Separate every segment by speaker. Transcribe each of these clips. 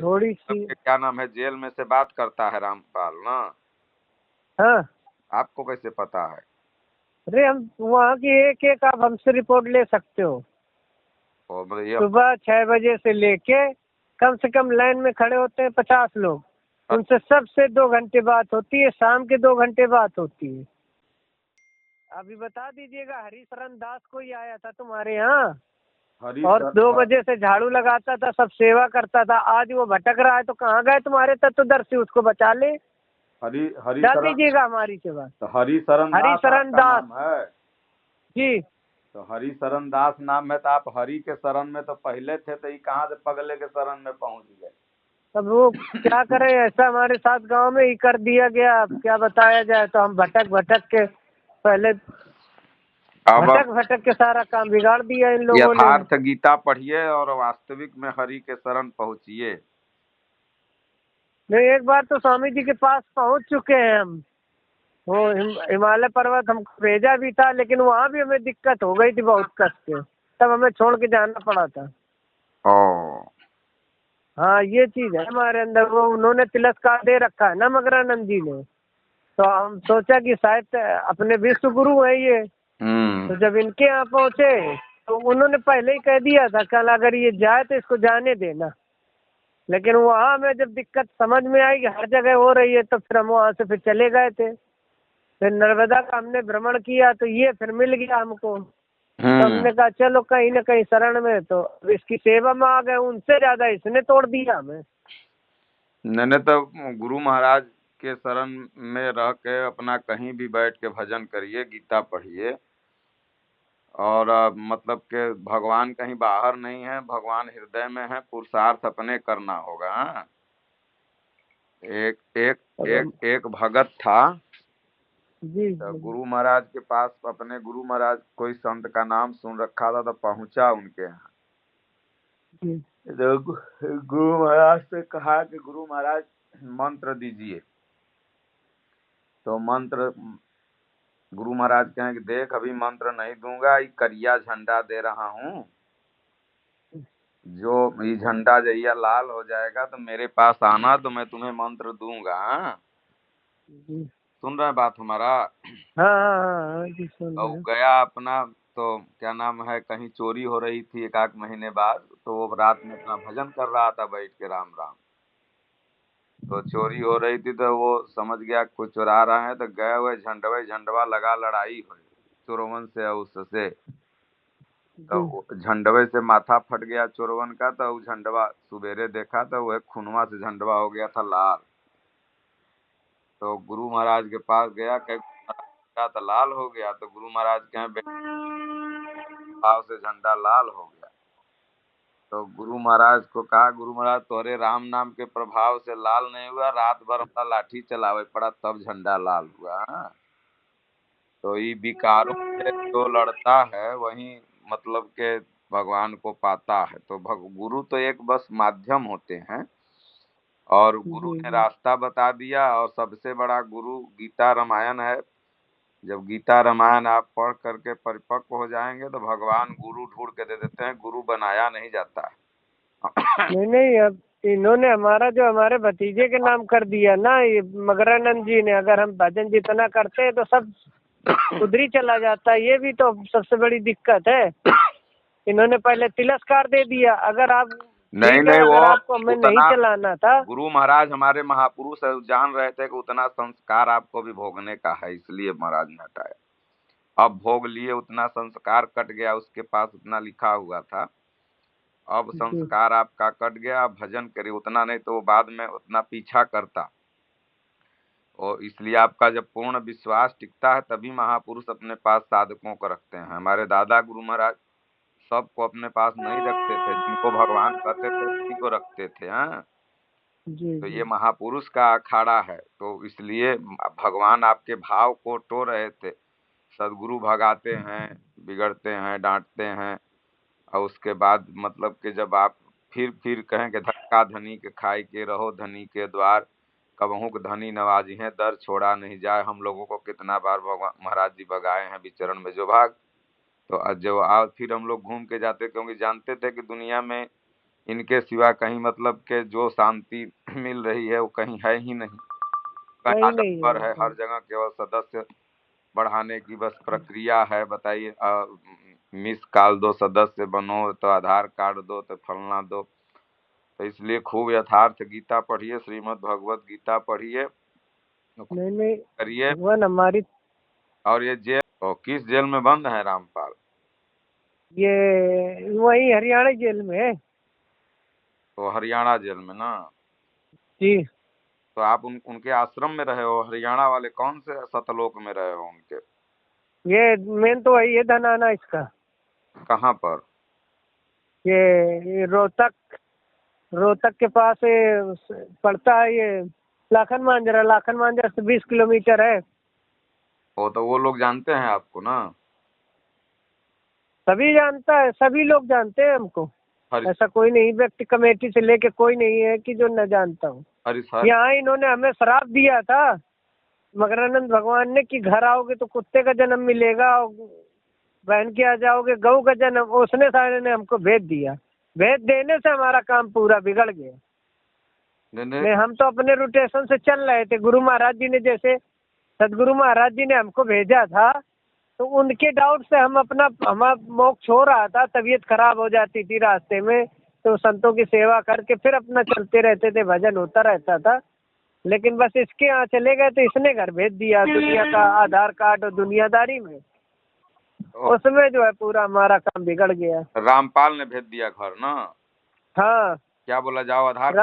Speaker 1: थोड़ी सी।
Speaker 2: सबके क्या नाम है, जेल में से बात करता है रामपाल ना।
Speaker 1: हाँ,
Speaker 2: आपको कैसे पता है?
Speaker 1: अरे हम वहाँ की एक एक आप हमसे रिपोर्ट ले सकते हो।
Speaker 2: और मतलब ये
Speaker 1: सुबह 6 बजे से लेके कम से कम लाइन में खड़े होते हैं 50 लोग। उनसे सबसे 2 घंटे बात होती है, शाम के 2 घंटे बात होती है। अभी बता दीजिएगा, हरीशरण दास कोई आया था तुम्हारे यहाँ और 2 बजे से झाड़ू लगाता था, सब सेवा करता था। आज वो भटक रहा है तो कहाँ गए तुम्हारे तत्वदर्शी, उसको बचा ले। डाल दीजिएगा हमारी सेवा।
Speaker 2: तो हरिशरण दास
Speaker 1: हरीशरण
Speaker 2: आपका
Speaker 1: दास
Speaker 2: नाम है?
Speaker 1: जी।
Speaker 2: तो हरिशरण दास नाम है, तो आप हरि के शरण में तो पहले थे, तो ये कहाँ से पगले के शरण में पहुंच गए?
Speaker 1: अब वो क्या करें, ऐसा हमारे साथ गांव में ही कर दिया गया। अब क्या बताया जाए, तो हम भटक भटक के पहले
Speaker 2: अब
Speaker 1: भटक भटक के सारा काम बिगाड़ दिया इन लोगों ने।
Speaker 2: यथार्थ गीता पढ़िए और वास्तविक में हरि के शरण पहुंचिए।
Speaker 1: नहीं, एक बार तो स्वामी जी के पास पहुंच चुके हैं हम। वो हिमालय पर्वत हमको भेजा भी था, लेकिन वहाँ भी हमें दिक्कत हो गई थी बहुत कष्ट के, तब हमें छोड़ के जाना पड़ा था।
Speaker 2: ओ,
Speaker 1: हाँ, ये चीज है हमारे अंदर। वो उन्होंने तिरस्कार दे रखा है ना मगरानंद जी ने, तो हम सोचा कि शायद अपने विश्व गुरु है ये। तो जब इनके यहाँ पहुंचे तो उन्होंने पहले ही कह दिया था, कल अगर ये जाए तो इसको जाने देना। लेकिन वहाँ हमें जब दिक्कत समझ में आई कि हर जगह हो रही है, तो फिर हम वहाँ से फिर चले गए थे। फिर नर्मदा का हमने भ्रमण किया तो ये फिर मिल गया हमको। तो हमने कहा चलो कहीं ना कहीं शरण में, तो अब इसकी सेवा में आ गए। उनसे ज्यादा इसने तोड़ दिया हमें।
Speaker 2: मैंने तो गुरु महाराज के शरण में रह के अपना कहीं भी बैठ के भजन करिए, गीता पढ़िए, और मतलब के भगवान कहीं बाहर नहीं है, भगवान हृदय में है, पुरुषार्थ अपने करना होगा। हाँ? एक एक एक भगत था,
Speaker 1: जी
Speaker 2: तो
Speaker 1: जी
Speaker 2: गुरु महाराज के पास, अपने गुरु महाराज कोई संत का नाम सुन रखा था, तो पहुंचा उनके यहाँ।
Speaker 1: जी
Speaker 2: तो गुरु महाराज से कहा कि गुरु महाराज मंत्र दीजिए। तो मंत्र, गुरु महाराज कहें कि देख अभी मंत्र नहीं दूंगा, ये करिया झंडा दे रहा हूँ, जो ये झंडा जहिया लाल हो जाएगा तो मेरे पास आना, तो मैं तुम्हें मंत्र दूंगा। हाँ?
Speaker 1: जी।
Speaker 2: सुन रहे हैं बात हमारा?
Speaker 1: हाँ हाँ हाँ हाँ, जी सुन
Speaker 2: और
Speaker 1: रहे हैं।
Speaker 2: गया अपना, तो क्या नाम है, कहीं चोरी हो रही थी एक आध महीने बाद, तो वो रात में अपना भजन कर रहा था बैठ के, राम राम। तो चोरी हो रही थी, तो वो समझ गया कोई चुरा रहा है, तो गए हुए झंडवा लगा, लड़ाई हुई चोरवन से और उससे। तो
Speaker 1: जी
Speaker 2: झंडवे से माथा फट गया चोरवन का, तो वो झंडवा सुबेरे देखा तो वह खूनवा से झंडवा हो गया था लाल। तो गुरु महाराज के पास गया, कह का तो लाल हो गया। तो गुरु महाराज कहे भाव से झंडा लाल हो गया। तो गुरु महाराज को कहा, गुरु महाराज तोरे राम नाम के प्रभाव से लाल नहीं हुआ, रात भर अपना लाठी चलावे पड़ा तब झंडा लाल हुआ। हाँ? तो ये विकारों से जो लड़ता है वही मतलब के भगवान को पाता है। तो गुरु तो एक बस माध्यम होते हैं, और गुरु
Speaker 1: जी
Speaker 2: ने
Speaker 1: जी।
Speaker 2: रास्ता बता दिया, और सबसे बड़ा गुरु गीता रामायण है। जब गीता रामायण आप पढ़ करके परिपक्व हो जाएंगे तो भगवान गुरु ढूंढ के दे देते हैं, गुरु बनाया नहीं जाता है।
Speaker 1: नहीं नहीं, अब इन्होंने हमारा जो हमारे भतीजे के नाम कर दिया ना, ये मगरानंद जी ने। अगर हम भजन जितना करते हैं तो सब उधर ही चला जाता है। ये भी तो सबसे बड़ी दिक्कत है। इन्होंने पहले तिरस्कार दे दिया। अगर आप
Speaker 2: नहीं
Speaker 1: ठीक है,
Speaker 2: नहीं, वो
Speaker 1: अगर आपको हमें नहीं
Speaker 2: उतना
Speaker 1: चलाना था।
Speaker 2: गुरु महाराज हमारे महापुरुष है, जान रहे थे कि उतना संस्कार आपको भी भोगने का है, इसलिए महाराज ने हटाया। अब भोग लिए, उतना संस्कार कट गया, उसके पास उतना लिखा हुआ था। अब
Speaker 1: जी
Speaker 2: संस्कार आपका कट गया, अब भजन करिए, उतना नहीं तो वो बाद में उतना पीछा करता। और इसलिए आपका जब पूर्ण विश्वास टिकता है तभी महापुरुष अपने पास साधकों को रखते हैं। हमारे दादा गुरु महाराज सबको अपने पास नहीं रखते थे, जिनको भगवान कहते थे उसी को रखते थे। हाँ?
Speaker 1: जी
Speaker 2: तो
Speaker 1: जी
Speaker 2: ये महापुरुष का अखाड़ा है, तो इसलिए भगवान आपके भाव को टो रहे थे। सदगुरु भगाते हैं, बिगड़ते हैं, डांटते हैं, और उसके बाद मतलब कि जब आप फिर कहें कि धक्का धनी के खाई के रहो धनी के द्वार, कबहू के धनी नवाजी हैं दर छोड़ा नहीं जाए। हम लोगों को कितना बार भगवान महाराज जी भगाए हैं विचरण में जो भाग। तो जो आज फिर हम लोग घूम के जाते, क्योंकि जानते थे कि दुनिया में इनके सिवा कहीं मतलब के जो शांति मिल रही है वो कहीं है ही नहीं। कहीं
Speaker 1: कहीं नहीं
Speaker 2: आडंबर है,
Speaker 1: है।
Speaker 2: हर जगह केवल सदस्य बढ़ाने की बस प्रक्रिया है। बताइए, मिस कॉल दो, सदस्य बनो, तो आधार कार्ड दो, तो फलना दो। तो इसलिए खूब यथार्थ गीता पढ़िए, श्रीमद् भगवत गीता पढ़िए,
Speaker 1: नहीं
Speaker 2: करिए।
Speaker 1: भगवान हमारी।
Speaker 2: और ये जेल, किस जेल में बंद है रामपाल?
Speaker 1: ये वही हरियाणा जेल में है।
Speaker 2: तो हरियाणा जेल में ना?
Speaker 1: जी।
Speaker 2: तो आप उनके आश्रम में रहे हो? हरियाणा वाले कौन से सतलोक में रहे हो उनके?
Speaker 1: ये मेन तो वही है धनाना इसका।
Speaker 2: कहाँ पर?
Speaker 1: ये रोहतक, रोहतक के पास पड़ता है ये। लाखन मांजरा से 20 किलोमीटर है।
Speaker 2: तो वो लोग जानते हैं आपको ना?
Speaker 1: सभी जानता है, सभी लोग जानते हैं हमको। ऐसा कोई नहीं, व्यक्ति कमेटी से लेके कोई नहीं है कि जो न जानता हूँ। यहाँ इन्होंने हमें श्राप दिया था मकरानंद भगवान ने कि घर आओगे तो कुत्ते का जन्म मिलेगा, बहन के आ जाओगे गऊ का जन्म। उसने सारे ने हमको भेज दिया। भेज देने से हमारा काम पूरा बिगड़ गया। नहीं, हम तो अपने रोटेशन से चल रहे थे। गुरु महाराज जी ने, जैसे सदगुरु महाराज जी ने हमको भेजा था, तो उनके डाउट से हम हमारा मोक्ष हो रहा था। तबीयत खराब हो जाती थी रास्ते में, तो संतों की सेवा करके फिर अपना चलते रहते थे, भजन होता रहता था। लेकिन बस इसके यहाँ चले गए तो इसने घर भेज दिया दुनिया का आधार कार्ड और दुनियादारी में। उसमें जो है पूरा हमारा काम बिगड़ गया।
Speaker 2: रामपाल ने भेज दिया घर ना?
Speaker 1: हाँ।
Speaker 2: क्या बोला, जाओ आधार?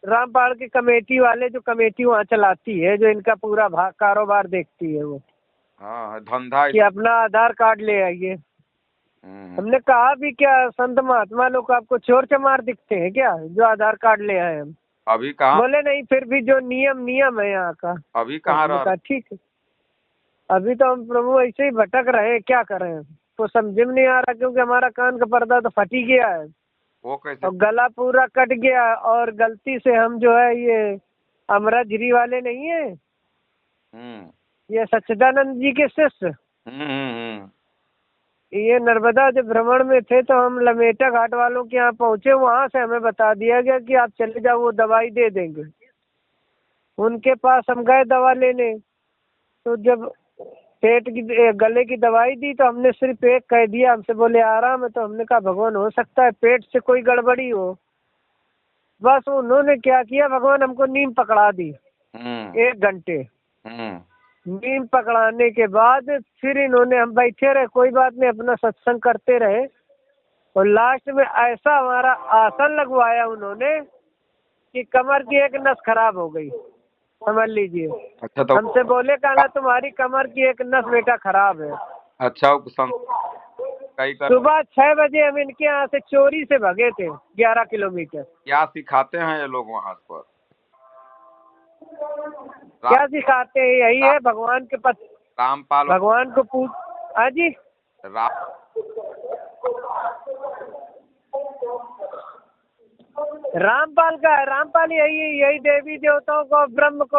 Speaker 1: रामपाल की कमेटी वाले, जो कमेटी वहाँ चलाती है, जो इनका पूरा कारोबार देखती है, वो
Speaker 2: हाँ धंधा
Speaker 1: कि अपना आधार कार्ड ले आइए। हमने कहा भी क्या संत महात्मा लोग आपको चोर चमार दिखते हैं क्या जो आधार कार्ड ले आए हम?
Speaker 2: अभी कहाँ?
Speaker 1: बोले नहीं, फिर भी जो नियम है यहाँ का।
Speaker 2: अभी कहाँ रह?
Speaker 1: ठीक है, अभी तो हम प्रभु ऐसे ही भटक रहे, क्या करें? तो समझ में नहीं आ रहा, क्योंकि हमारा कान का पर्दा तो फट ही गया है।
Speaker 2: वो कैसे?
Speaker 1: और गला पूरा कट गया। और गलती से हम जो है ये अमरागिरी वाले नहीं है, ये सच्चिदानंद जी के शिष्य, ये नर्मदा जब भ्रमण में थे तो हम लमेटा घाट वालों के यहाँ पहुंचे। वहां से हमें बता दिया गया कि आप चले जाओ, वो दवाई दे देंगे। उनके पास हम गए दवा लेने, तो जब पेट की गले की दवाई दी तो हमने सिर्फ एक कह दिया। हमसे बोले आराम है, तो हमने कहा भगवान हो सकता है पेट से कोई गड़बड़ी हो। बस उन्होंने क्या किया, भगवान हमको नीम पकड़ा दी 1 घंटे। नीम पकड़ाने के बाद फिर इन्होंने, हम बैठे रहे, कोई बात नहीं, अपना सत्संग करते रहे। और लास्ट में ऐसा हमारा आसन लगवाया उन्होंने कि कमर की एक नस खराब हो गई, समझ लीजिए।
Speaker 2: अच्छा, तो
Speaker 1: हमसे बोले कहना तुम्हारी कमर की एक नस बेटा खराब है।
Speaker 2: अच्छा,
Speaker 1: सुबह 6 बजे हम इनके यहाँ से चोरी से भगे थे 11 किलोमीटर।
Speaker 2: क्या सिखाते हैं ये लोग वहाँ पर?
Speaker 1: क्या सिखाते हैं? यही है भगवान के पद।
Speaker 2: रामपाल
Speaker 1: भगवान को पूछ। हाँ जी। रामपाल का है। रामपाल यही देवी देवताओं को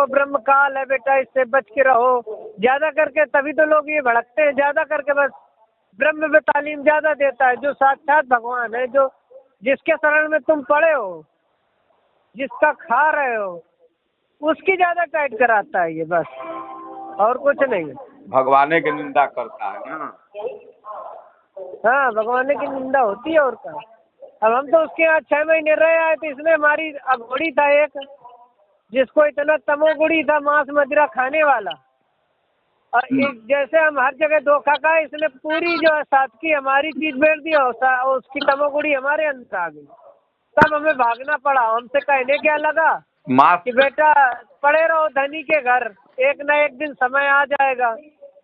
Speaker 1: ब्रह्म काल है बेटा, इससे बच के रहो। ज्यादा करके तभी तो लोग ये भड़कते हैं, ज्यादा करके बस ब्रह्म में तालीम ज्यादा देता है। जो साक्षात भगवान है, जो जिसके शरण में तुम पड़े हो, जिसका खा रहे हो, उसकी ज्यादा टाइट कराता है ये, बस और कुछ नहीं।
Speaker 2: भगवाने की निंदा करता है ना?
Speaker 1: हाँ, भगवान की निंदा होती है और क्या। अब हम तो उसके यहाँ 6 महीने रहे आए, तो इसने हमारी अघोड़ी था एक, जिसको इतना तमोगुड़ी था, मांस मदिरा खाने वाला। और जैसे हम हर जगह धोखा खाए, इसने पूरी जो है साथ की हमारी चीज बेच दी और उसकी तमोगुड़ी हमारे अंदर आ गई। तब हमें भागना पड़ा। हमसे कहने क्या लगा कि बेटा पड़े रहो धनी के घर, एक न एक दिन समय आ जाएगा।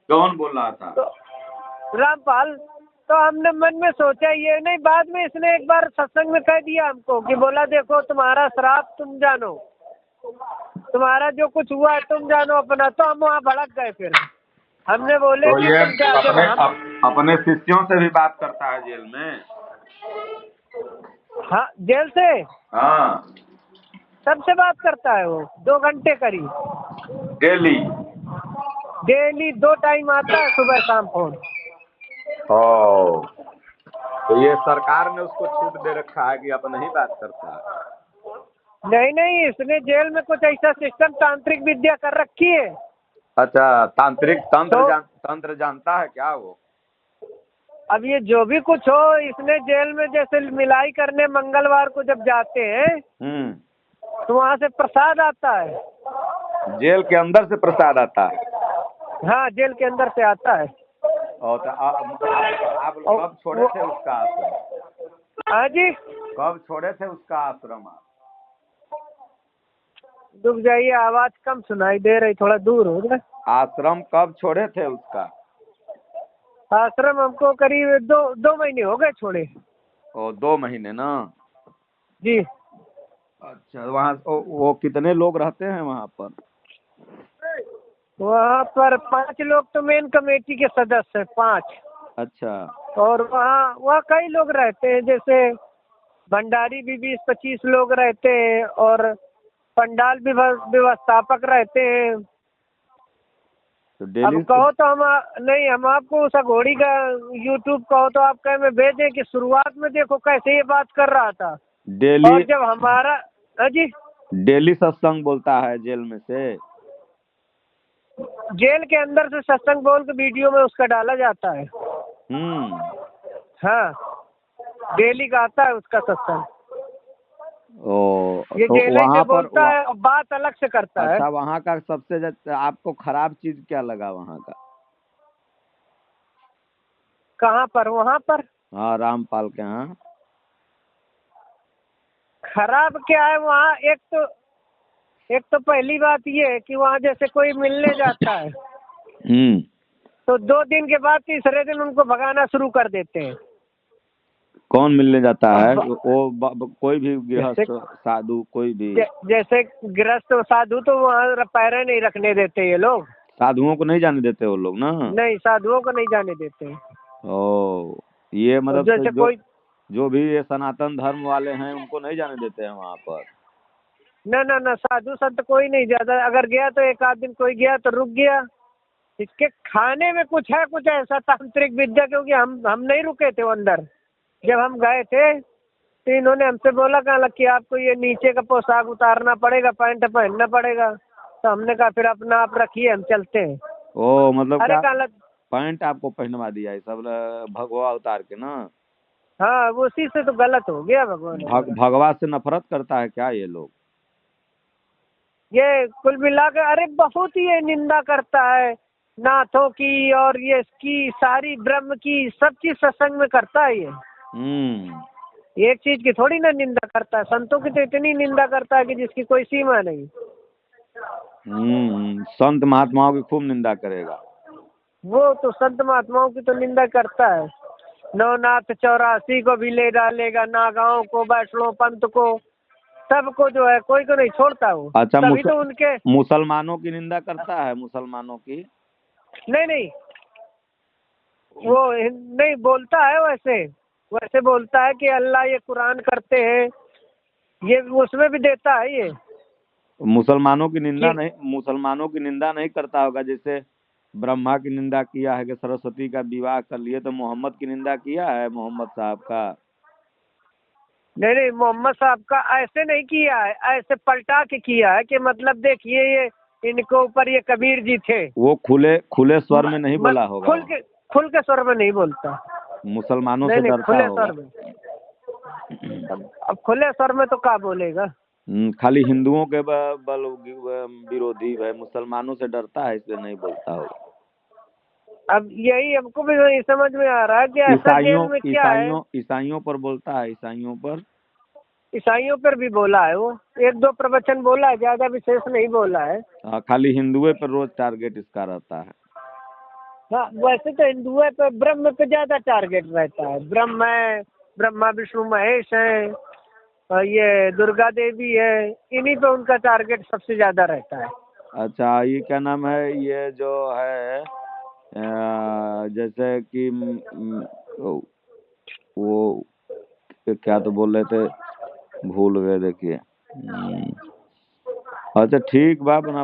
Speaker 2: कौन बोल रहा था?
Speaker 1: तो रामपाल। तो हमने मन में सोचा ये नहीं, बाद में इसने एक बार सत्संग में कह दिया हमको कि बोला देखो तुम्हारा श्राप तुम जानो, तुम्हारा जो कुछ हुआ है तुम जानो अपना। तो हम वहाँ भड़क गए। फिर हमने बोले
Speaker 2: तो
Speaker 1: कि
Speaker 2: ये अपने शिष्यों से भी बात करता है जेल में?
Speaker 1: हाँ, जेल से
Speaker 2: हाँ,
Speaker 1: सबसे बात करता है वो 2 घंटे करीब डेली 2 टाइम आता है, सुबह शाम फोन।
Speaker 2: तो ये सरकार ने उसको छूट दे रखा है कि अब नहीं बात करता है?
Speaker 1: नहीं नहीं, इसने जेल में कुछ ऐसा सिस्टम तांत्रिक विद्या कर रखी है।
Speaker 2: अच्छा, तांत्रिक
Speaker 1: तो
Speaker 2: तंत्र जानता है क्या वो?
Speaker 1: अब ये जो भी कुछ हो, इसने जेल में जैसे मिलाई करने मंगलवार को जब जाते हैं तो वहाँ से प्रसाद आता है।
Speaker 2: जेल के अंदर से प्रसाद आता है?
Speaker 1: हाँ, जेल के अंदर से आता है।
Speaker 2: और तो आप कब छोड़े थे उसका आश्रम?
Speaker 1: हाँ जी,
Speaker 2: कब छोड़े थे उसका आश्रम आप?
Speaker 1: रुक जाइए, आवाज कम सुनाई दे रही, थोड़ा दूर हो जाए।
Speaker 2: आश्रम कब छोड़े थे उसका?
Speaker 1: आश्रम हमको करीब दो महीने हो गए छोड़े।
Speaker 2: ओ, 2 महीने ना?
Speaker 1: जी।
Speaker 2: अच्छा, वहाँ वो कितने लोग रहते हैं वहाँ पर?
Speaker 1: वहाँ पर 5 लोग तो मेन कमेटी के सदस्य हैं, 5।
Speaker 2: अच्छा।
Speaker 1: और वहाँ कई लोग रहते हैं, जैसे भंडारी भी 20-25 लोग रहते हैं, और पंडाल व्यवस्थापक रहते हैं।
Speaker 2: तो डेली
Speaker 1: अब कहो तो हम आपको उस घोड़ी का यूट्यूब कहो तो आप कहे में भेज दें कि शुरुआत में देखो कैसे ये बात कर रहा था।
Speaker 2: डेली
Speaker 1: और जब हमारा जी,
Speaker 2: डेली सत्संग बोलता है जेल में से?
Speaker 1: जेल के अंदर से सत्संग बोल के वीडियो में उसका डाला जाता है। हाँ, डेली का आता है उसका सत्संग। ये
Speaker 2: तो
Speaker 1: जेल
Speaker 2: वहाँ
Speaker 1: से
Speaker 2: पर
Speaker 1: बोलता है और बात अलग से करता है।
Speaker 2: अच्छा, वहाँ का सबसे आपको खराब चीज क्या लगा वहाँ का?
Speaker 1: कहाँ पर? वहाँ पर
Speaker 2: हाँ, रामपाल के यहाँ।
Speaker 1: खराब क्या है वहाँ? एक तो पहली बात ये है कि वहाँ जैसे कोई मिलने जाता है तो 2 दिन के बाद तीसरे दिन उनको भगाना शुरू कर देते हैं।
Speaker 2: कौन मिलने जाता है? वो कोई भी गृहस्थ साधु कोई भी?
Speaker 1: जैसे गृहस्थ साधु तो वहाँ पैर नहीं रखने देते ये लोग।
Speaker 2: साधुओं को नहीं जाने देते वो लोग ना?
Speaker 1: नहीं, साधुओं को नहीं जाने देते।
Speaker 2: ओ, ये मतलब
Speaker 1: जैसे कोई
Speaker 2: जो भी ये सनातन धर्म वाले हैं उनको नहीं जाने देते हैं वहाँ पर?
Speaker 1: ना, साधु संत कोई नहीं जाता। अगर गया तो एक आध दिन कोई गया तो रुक गया। इसके खाने में कुछ ऐसा तांत्रिक विद्या, क्योंकि हम नहीं रुके थे वो अंदर। जब हम गए थे तो इन्होंने हमसे बोला कहा कि आपको ये नीचे का पोशाक उतारना पड़ेगा, पैंट पहनना पड़ेगा। तो हमने कहा फिर अपना आप रखिए, हम चलते हैं।
Speaker 2: ओ, मतलब
Speaker 1: अरे
Speaker 2: क्या पैंट आपको पहनवा दिया है सब भगवा उतार के ना?
Speaker 1: हाँ, उसी से तो गलत हो गया। भगवान
Speaker 2: भगवा से नफरत करता है क्या ये लोग?
Speaker 1: ये कुल मिलाकर अरे बहुत ही ये निंदा करता है नाथों की, और ये इसकी सारी ब्रह्म की सब चीज सत्संग में करता है ये। एक चीज की थोड़ी ना निंदा करता है, संतों की तो इतनी निंदा करता है कि जिसकी कोई सीमा नहीं।
Speaker 2: संत महात्माओं की खूब निंदा करेगा
Speaker 1: वो तो संत महात्माओं की तो निंदा करता है। नवनाथ 84 को भी ले डालेगा, नागाओं को, वैष्णव पंथ को, सबको जो है, कोई को नहीं छोड़ता वो।
Speaker 2: अच्छा,
Speaker 1: तभी तो उनके
Speaker 2: मुसलमानों की निंदा करता है? मुसलमानों की
Speaker 1: नहीं, वो नहीं बोलता है। वैसे बोलता है कि अल्लाह ये कुरान करते हैं, ये उसमें भी देता है ये।
Speaker 2: मुसलमानों की निंदा नहीं करता होगा? जैसे ब्रह्मा की निंदा किया है कि सरस्वती का विवाह कर लिए, तो मोहम्मद की निंदा किया है मोहम्मद साहब का?
Speaker 1: नहीं, मोहम्मद साहब का ऐसे नहीं किया है, ऐसे पलटा के किया है कि मतलब देखिए ये इनके ऊपर ये कबीर जी थे।
Speaker 2: वो खुले स्वर में नहीं बोला होगा?
Speaker 1: खुल के स्वर में नहीं बोलता।
Speaker 2: मुसलमानों से डरता
Speaker 1: खुले
Speaker 2: होगा?
Speaker 1: स्वर में। अब खुले स्वर में तो क्या बोलेगा?
Speaker 2: खाली हिंदुओं के बल विरोधी है, मुसलमानों से डरता है इसलिए नहीं बोलता होगा।
Speaker 1: अब यही हमको भी नहीं समझ में आ रहा है कि ऐसा जेल में क्या है।
Speaker 2: ईसाइयों पर बोलता है? ईसाइयों
Speaker 1: पर भी बोला है वो, 1-2 प्रवचन बोला है, ज्यादा विशेष नहीं बोला है।
Speaker 2: खाली हिंदुओं पर रोज टारगेट इसका रहता है।
Speaker 1: हाँ, वैसे तो हिंदुओं पे, ब्रह्म पे ज्यादा टारगेट रहता है। ब्रह्म है, ब्रह्मा विष्णु महेश है, और ये दुर्गा देवी है, इन्हीं पे उनका टारगेट सबसे ज्यादा रहता है।
Speaker 2: अच्छा, ये क्या नाम है ये जो है जैसे कि वो क्या तो बोल रहे थे, भूल गए, देखिए। अच्छा, ठीक बा, अपना